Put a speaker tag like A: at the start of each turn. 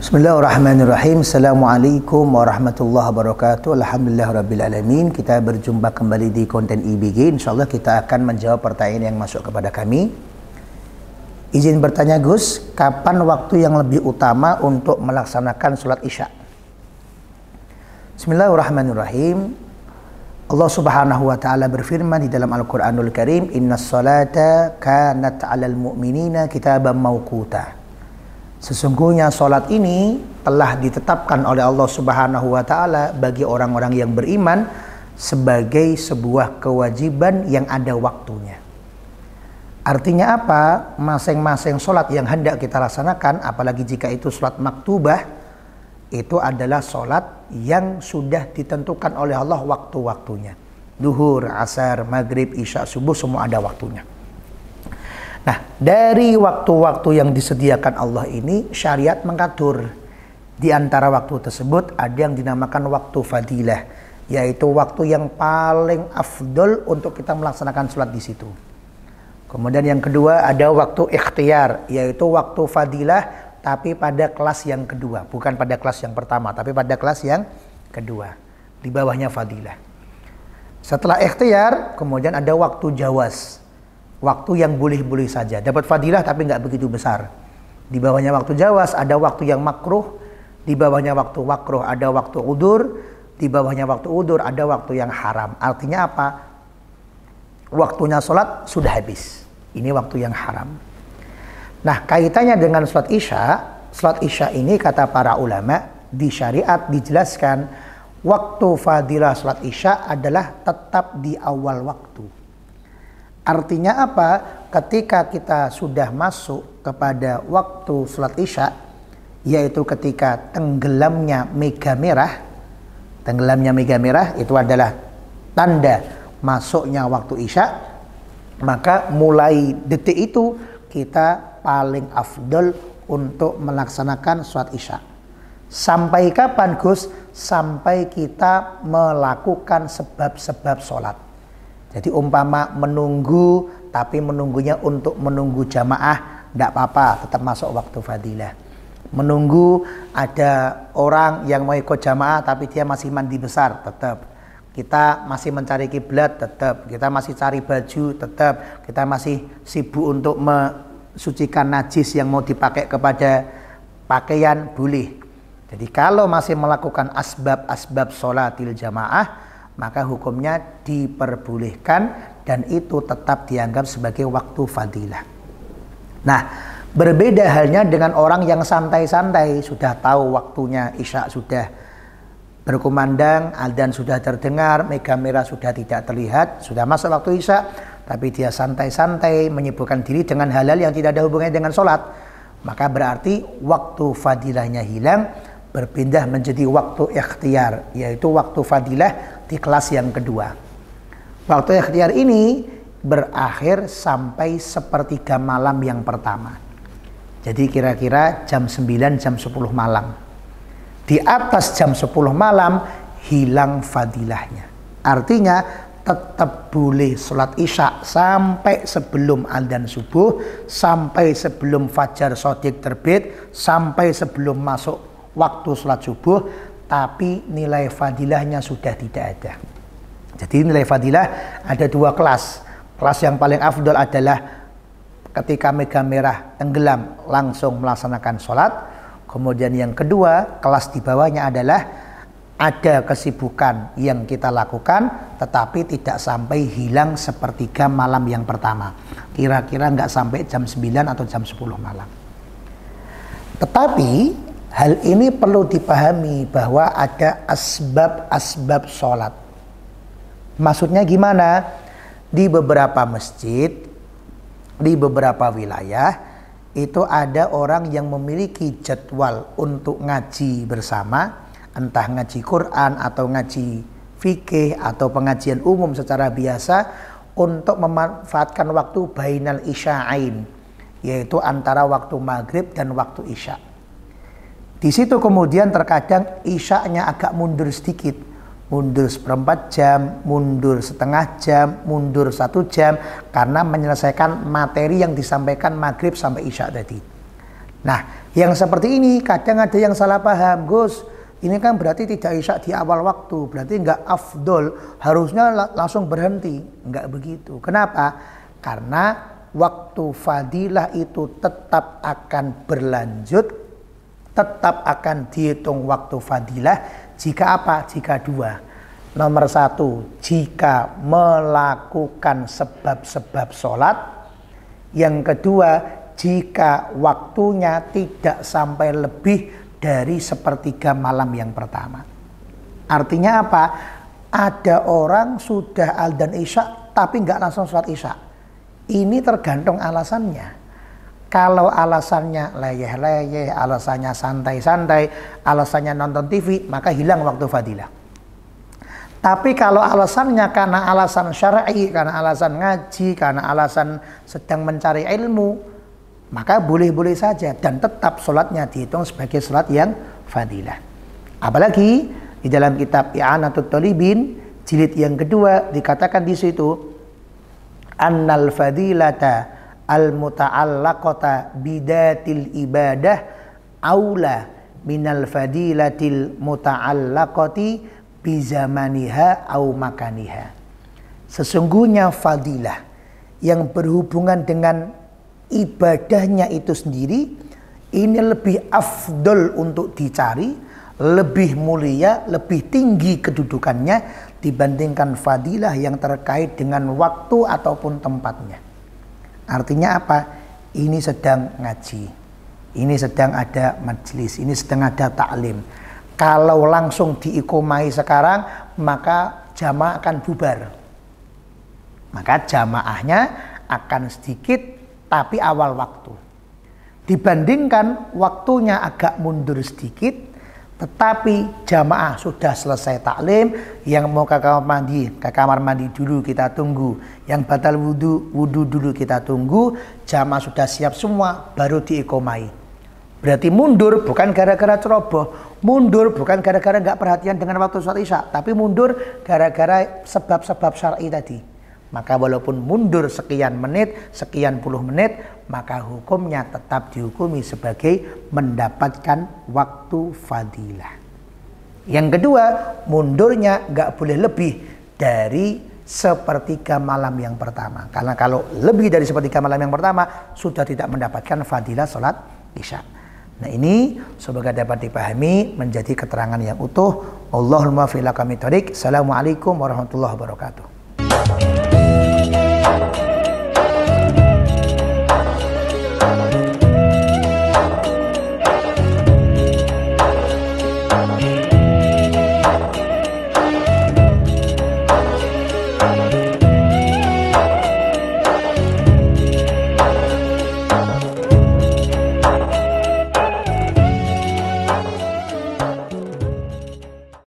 A: Bismillahirrahmanirrahim. Assalamualaikum warahmatullahi wabarakatuh. Alhamdulillahirrabbilalamin. Kita berjumpa kembali di konten IBG. InsyaAllah kita akan menjawab pertanyaan yang masuk kepada kami. Izin bertanya Gus, kapan waktu yang lebih utama untuk melaksanakan sholat isya? Bismillahirrahmanirrahim. Allah subhanahu wa ta'ala berfirman di dalam Al-Quranul Karim, Innas salata kanat alal mu'minina kitaban mawquta. Sesungguhnya sholat ini telah ditetapkan oleh Allah subhanahu wa ta'ala bagi orang-orang yang beriman sebagai sebuah kewajiban yang ada waktunya. Artinya apa? Masing-masing sholat yang hendak kita laksanakan, apalagi jika itu sholat maktubah, itu adalah sholat yang sudah ditentukan oleh Allah waktu-waktunya. Duhur, asar, maghrib, isya, subuh, semua ada waktunya. Nah, dari waktu-waktu yang disediakan Allah ini, syariat mengatur. Di antara waktu tersebut ada yang dinamakan waktu fadilah, yaitu waktu yang paling afdol untuk kita melaksanakan sholat di situ. Kemudian yang kedua ada waktu ikhtiar, yaitu waktu fadilah tapi pada kelas yang kedua, bukan pada kelas yang pertama, tapi pada kelas yang kedua, di bawahnya fadilah. Setelah ikhtiar, kemudian ada waktu jawaz, waktu yang boleh-boleh saja, dapat fadilah tapi nggak begitu besar. Di bawahnya waktu jawaz ada waktu yang makruh, di bawahnya waktu makruh ada waktu udur, di bawahnya waktu udur ada waktu yang haram. Artinya apa? Waktunya sholat sudah habis, ini waktu yang haram. Nah, kaitannya dengan sholat isya ini kata para ulama di syariat dijelaskan waktu fadilah sholat isya adalah tetap di awal waktu. Artinya apa? Ketika kita sudah masuk kepada waktu sholat isya, yaitu ketika tenggelamnya mega merah. Tenggelamnya mega merah itu adalah tanda masuknya waktu isya. Maka mulai detik itu kita paling afdol untuk melaksanakan sholat isya. Sampai kapan Gus? Sampai kita melakukan sebab-sebab sholat. Jadi umpama menunggu, tapi menunggunya untuk menunggu jamaah, tidak apa-apa, tetap masuk waktu fadilah. Menunggu ada orang yang mau ikut jamaah, tapi dia masih mandi besar, tetap. Kita masih mencari kiblat, tetap. Kita masih cari baju, tetap. Kita masih sibuk untuk mensucikan najis yang mau dipakai kepada pakaian, boleh. Jadi kalau masih melakukan asbab-asbab sholatil jamaah, maka hukumnya diperbolehkan dan itu tetap dianggap sebagai waktu fadilah. Nah, berbeda halnya dengan orang yang santai-santai, sudah tahu waktunya isya sudah berkumandang, adzan sudah terdengar, mega merah sudah tidak terlihat, sudah masuk waktu isya, tapi dia santai-santai menyibukkan diri dengan hal-hal yang tidak ada hubungannya dengan sholat, maka berarti waktu fadilahnya hilang, berpindah menjadi waktu ikhtiar, yaitu waktu fadilah di kelas yang kedua. Waktu ikhtiar ini berakhir sampai sepertiga malam yang pertama. Jadi kira-kira jam 9, jam 10 malam. Di atas jam 10 malam hilang fadilahnya. Artinya tetap boleh sholat isya sampai sebelum adzan subuh, sampai sebelum fajar shodiq terbit, sampai sebelum masuk waktu sholat subuh, tapi nilai fadilahnya sudah tidak ada. Jadi nilai fadilah ada dua kelas. Kelas yang paling afdol adalah ketika mega merah tenggelam langsung melaksanakan sholat. Kemudian yang kedua, kelas di bawahnya adalah ada kesibukan yang kita lakukan tetapi tidak sampai hilang sepertiga malam yang pertama. Kira-kira nggak sampai jam 9 atau jam 10 malam. Tetapi hal ini perlu dipahami bahwa ada asbab-asbab sholat. Maksudnya gimana? Di beberapa masjid, di beberapa wilayah, itu ada orang yang memiliki jadwal untuk ngaji bersama, entah ngaji Quran atau ngaji fikih atau pengajian umum secara biasa, untuk memanfaatkan waktu bainal isya'ain, yaitu antara waktu maghrib dan waktu isya. Di situ kemudian terkadang isya'nya agak mundur sedikit, mundur seperempat jam, mundur setengah jam, mundur 1 jam, karena menyelesaikan materi yang disampaikan maghrib sampai isya tadi. Nah, yang seperti ini kadang ada yang salah paham, Gus. Ini kan berarti tidak isya di awal waktu, berarti enggak afdol, harusnya langsung berhenti. Enggak begitu. Kenapa? Karena waktu fadilah itu tetap akan berlanjut, tetap akan dihitung waktu fadilah jika apa? Jika dua. Nomor satu, jika melakukan sebab-sebab sholat. Yang kedua, jika waktunya tidak sampai lebih dari sepertiga malam yang pertama. Artinya apa? Ada orang sudah adzan isya tapi nggak langsung sholat isya. Ini tergantung alasannya. Kalau alasannya leyeh-leyeh, alasannya santai-santai, alasannya nonton TV, maka hilang waktu fadilah. Tapi kalau alasannya karena alasan syar'i, karena alasan ngaji, karena alasan sedang mencari ilmu, maka boleh-boleh saja dan tetap sholatnya dihitung sebagai sholat yang fadilah. Apalagi di dalam kitab I'anatul Talibin jilid yang kedua dikatakan di situ annal fadilata al-muta'allaqata bidatil ibadah aula minal fadilatil muta'allaqati bizamaniha au makaniha. Sesungguhnya fadilah yang berhubungan dengan ibadahnya itu sendiri ini lebih afdol untuk dicari, lebih mulia, lebih tinggi kedudukannya dibandingkan fadilah yang terkait dengan waktu ataupun tempatnya. Artinya apa? Ini sedang ngaji, ini sedang ada majelis, ini sedang ada taklim. Kalau langsung diikomai sekarang, maka jamaah akan bubar. Maka jamaahnya akan sedikit, tapi awal waktu. Dibandingkan waktunya agak mundur sedikit, tetapi jamaah sudah selesai taklim, yang mau ke kamar mandi dulu kita tunggu, yang batal wudu dulu kita tunggu, jamaah sudah siap semua, baru diikomai. Berarti mundur bukan gara-gara ceroboh, mundur bukan gara-gara nggak perhatian dengan waktu sholat isya, tapi mundur gara-gara sebab-sebab syar'i tadi. Maka walaupun mundur sekian menit, sekian puluh menit, maka hukumnya tetap dihukumi sebagai mendapatkan waktu fadilah. Yang kedua, mundurnya nggak boleh lebih dari sepertiga malam yang pertama. Karena kalau lebih dari sepertiga malam yang pertama, sudah tidak mendapatkan fadilah sholat isya. Nah ini semoga dapat dipahami menjadi keterangan yang utuh. Allahumma fi'la kami tarik. Assalamualaikum warahmatullahi wabarakatuh.